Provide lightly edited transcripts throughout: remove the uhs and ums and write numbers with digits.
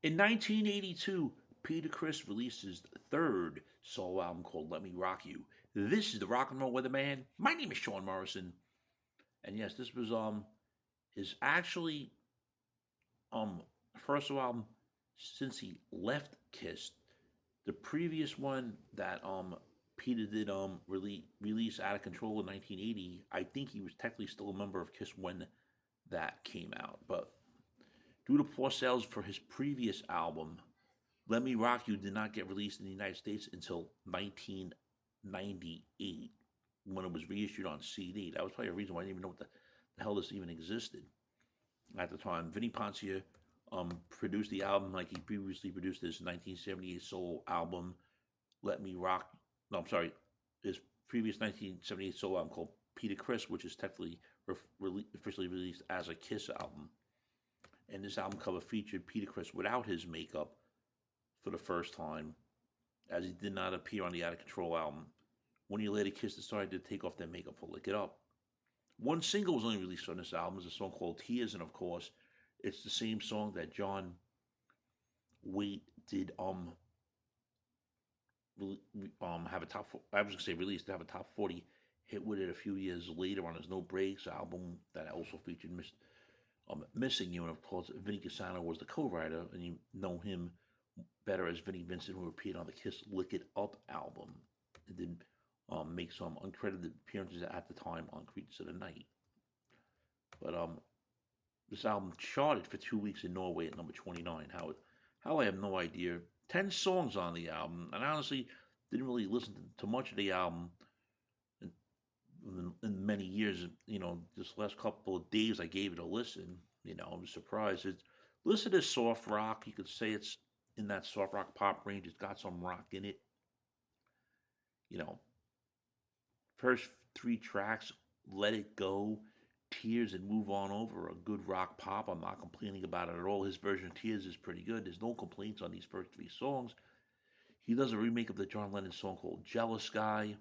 In 1982, Peter Criss released his third solo album called Let Me Rock You. This is the Rock and Roll Weatherman. My name is Sean Morrison. And yes, this was his actually um first album since he left Kiss. The previous one that Peter did release Out of Control in 1980. I think he was technically still a member of Kiss when that came out, but due to poor sales for his previous album, Let Me Rock You did not get released in the United States until 1998 when it was reissued on CD. That was probably a reason why I didn't even know what the hell this even existed at the time. Vinny Poncia produced the album like he previously produced his 1978 solo album, Let Me Rock. No, I'm sorry, his previous 1978 solo album called Peter Criss, which is technically officially released as a Kiss album. And this album cover featured Peter Criss without his makeup for the first time, as he did not appear on the Out of Control album. 1 year later, Kiss decided to take off their makeup for Lick It Up. One single was only released on this album, is a song called Tears, and of course, it's the same song that John Waite did have a top. I was gonna say released to have a top 40 hit with it a few years later on his No Breaks album that also featured Missing You, and of course, Vinny Cassano was the co-writer, and you know him better as Vinnie Vincent, who appeared on the Kiss Lick It Up album and did make some uncredited appearances at the time on Creatures of the Night. But this album charted for 2 weeks in Norway at number 29. How I have no idea. 10 songs on the album, and I honestly didn't really listen to much of the album in many years. You know, this last couple of days I gave it a listen. You know, I was surprised. It's listed as soft rock. You could say it's in that soft rock pop range. It's got some rock in it. You know, first three tracks, Let It Go, Tears, and Move On Over, a good rock pop. I'm not complaining about it at all. His version of Tears is pretty good. There's no complaints on these first three songs. He does a remake of the John Lennon song called Jealous Guy,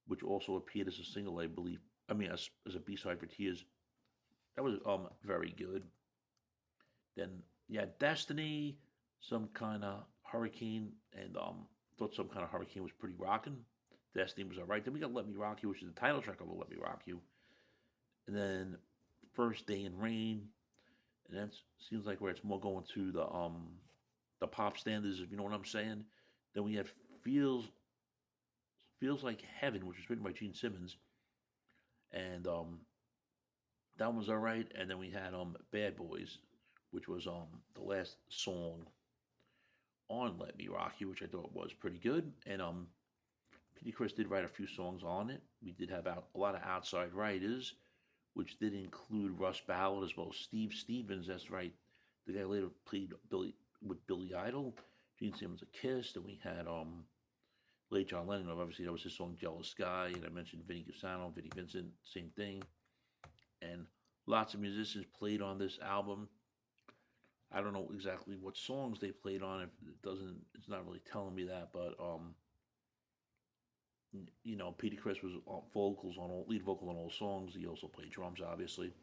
which also appeared as a single, I believe. I mean, as a B-side for Tears. That was very good. Then, yeah, Destiny, some kind of hurricane, and thought some kind of hurricane was pretty rocking. Destiny was alright. Then we got Let Me Rock You, which is the title track of Let Me Rock You. And then First Day in Rain. And that seems like where it's more going to the pop standards, if you know what I'm saying. Then we had Feels Like Heaven, which was written by Gene Simmons. And that one was alright. And then we had Bad Boys, which was the last song on Let Me Rock You, which I thought was pretty good. And Peter Criss did write a few songs on it. We did have a lot of outside writers, which did include Russ Ballard as well as Steve Stevens. That's right, the guy later played Billy Idol. Gene Simmons of Kiss. Then we had late John Lennon. Obviously, that was his song "Jealous Guy," and I mentioned Vinnie Cassano, Vinnie Vincent, same thing. And lots of musicians played on this album. I don't know exactly what songs they played on. If it doesn't, it's not really telling me that. But you know, Peter Criss was lead vocal on all songs. He also played drums, obviously.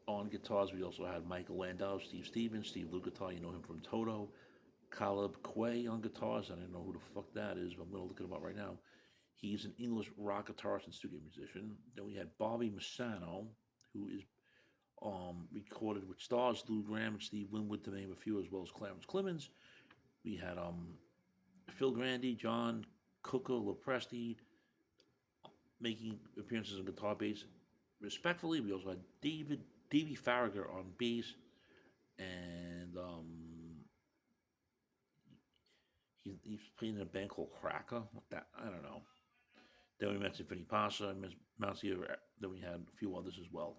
On guitars, we also had Michael Landau, Steve Stevens, Steve Lukather. You know him from Toto. Caleb Quay on guitars. I don't know who the fuck that is, but I'm going to look him up right now. He's an English rock guitarist and studio musician. Then we had Bobby Massano, who is recorded with stars Lou Graham and Steve Winwood, to name a few, as well as Clarence Clemens. We had Phil Grandy, John Cooker, Lopresti making appearances on guitar, bass, respectfully. We also had Davey Farragher on bass, and he's playing in a band called Cracker. What that? I don't know. Then we mentioned Vinny Pasa, then we had a few others as well.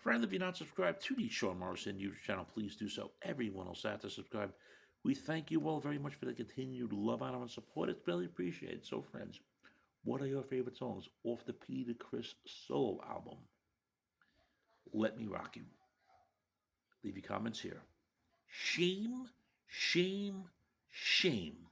Friend, if you're not subscribed to the Sean Morrison YouTube channel, please do so. Everyone else out to subscribe. We thank you all very much for the continued love, honor, and support. It's really appreciated. So, friends, what are your favorite songs off the Peter Criss solo album? Let Me Rock You. Leave your comments here. Shame, shame, shame